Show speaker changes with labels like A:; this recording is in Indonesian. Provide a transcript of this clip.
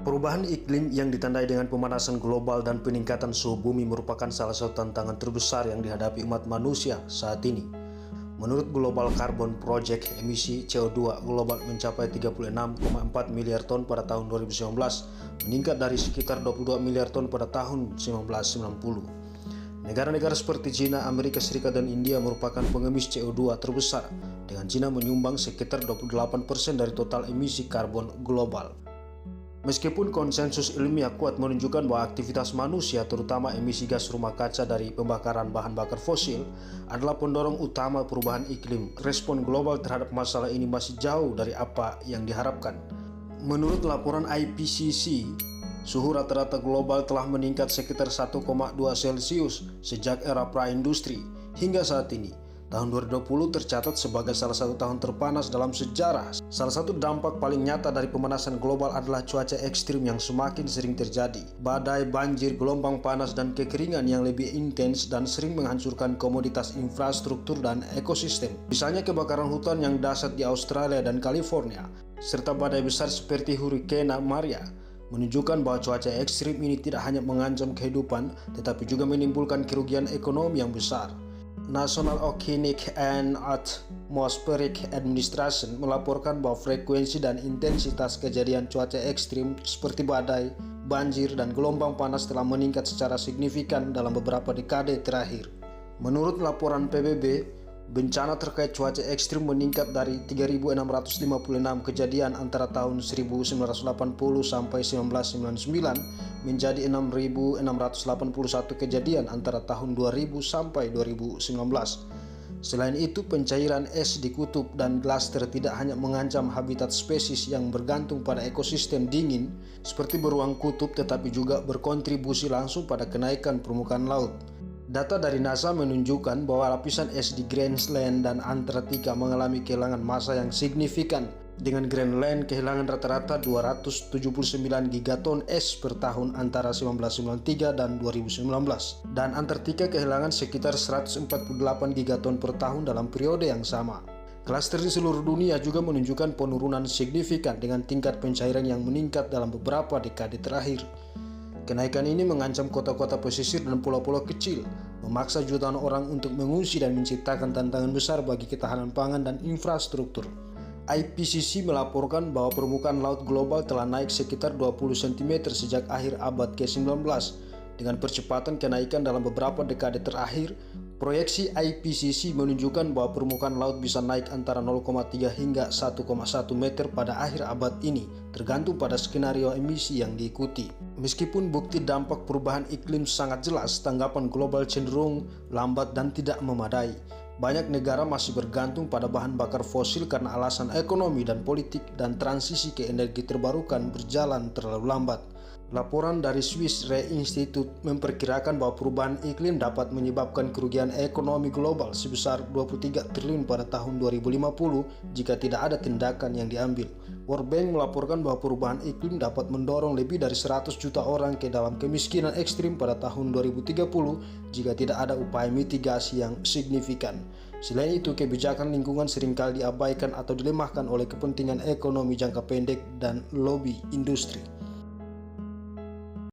A: Perubahan iklim yang ditandai dengan pemanasan global dan peningkatan suhu bumi merupakan salah satu tantangan terbesar yang dihadapi umat manusia saat ini. Menurut Global Carbon Project, emisi CO2 global mencapai 36,4 miliar ton pada tahun 2019, meningkat dari sekitar 22 miliar ton pada tahun 1990. Negara-negara seperti China, Amerika Serikat, dan India merupakan pengemis CO2 terbesar, dengan China menyumbang sekitar 28% dari total emisi karbon global. Meskipun konsensus ilmiah kuat menunjukkan bahwa aktivitas manusia, terutama emisi gas rumah kaca dari pembakaran bahan bakar fosil, adalah pendorong utama perubahan iklim, respon global terhadap masalah ini masih jauh dari apa yang diharapkan. Menurut laporan IPCC, suhu rata-rata global telah meningkat sekitar 1,2 Celcius sejak era praindustri hingga saat ini. Tahun 2020 tercatat sebagai salah satu tahun terpanas dalam sejarah. Salah satu dampak paling nyata dari pemanasan global adalah cuaca ekstrim yang semakin sering terjadi. Badai, banjir, gelombang panas, dan kekeringan yang lebih intens dan sering menghancurkan komoditas infrastruktur dan ekosistem. Misalnya kebakaran hutan yang dahsyat di Australia dan California, serta badai besar seperti Hurricane Maria, menunjukkan bahwa cuaca ekstrim ini tidak hanya mengancam kehidupan, tetapi juga menimbulkan kerugian ekonomi yang besar. National Oceanic and Atmospheric Administration melaporkan bahwa frekuensi dan intensitas kejadian cuaca ekstrim seperti badai, banjir, dan gelombang panas telah meningkat secara signifikan dalam beberapa dekade terakhir. Menurut laporan PBB, bencana terkait cuaca ekstrim meningkat dari 3.656 kejadian antara tahun 1980 sampai 1999 menjadi 6.681 kejadian antara tahun 2000 sampai 2019. Selain itu, pencairan es di kutub dan glaster tidak hanya mengancam habitat spesies yang bergantung pada ekosistem dingin seperti beruang kutub, tetapi juga berkontribusi langsung pada kenaikan permukaan laut. Data dari NASA menunjukkan bahwa lapisan es di Greenland dan Antartika mengalami kehilangan massa yang signifikan, dengan Greenland kehilangan rata-rata 279 gigaton es per tahun antara 1993 dan 2019, dan Antartika kehilangan sekitar 148 gigaton per tahun dalam periode yang sama. Klaster di seluruh dunia juga menunjukkan penurunan signifikan dengan tingkat pencairan yang meningkat dalam beberapa dekade terakhir. Kenaikan ini mengancam kota-kota pesisir dan pulau-pulau kecil, memaksa jutaan orang untuk mengungsi dan menciptakan tantangan besar bagi ketahanan pangan dan infrastruktur. IPCC melaporkan bahwa permukaan laut global telah naik sekitar 20 cm sejak akhir abad ke-19. Dengan percepatan kenaikan dalam beberapa dekade terakhir, proyeksi IPCC menunjukkan bahwa permukaan laut bisa naik antara 0,3 hingga 1,1 meter pada akhir abad ini, tergantung pada skenario emisi yang diikuti. Meskipun bukti dampak perubahan iklim sangat jelas, tanggapan global cenderung lambat dan tidak memadai. Banyak negara masih bergantung pada bahan bakar fosil karena alasan ekonomi dan politik, dan transisi ke energi terbarukan berjalan terlalu lambat. Laporan dari Swiss Re Institute memperkirakan bahwa perubahan iklim dapat menyebabkan kerugian ekonomi global sebesar 23 triliun pada tahun 2050 jika tidak ada tindakan yang diambil. World Bank melaporkan bahwa perubahan iklim dapat mendorong lebih dari 100 juta orang ke dalam kemiskinan ekstrim pada tahun 2030 jika tidak ada upaya mitigasi yang signifikan. Selain itu, kebijakan lingkungan seringkali diabaikan atau dilemahkan oleh kepentingan ekonomi jangka pendek dan lobi industri.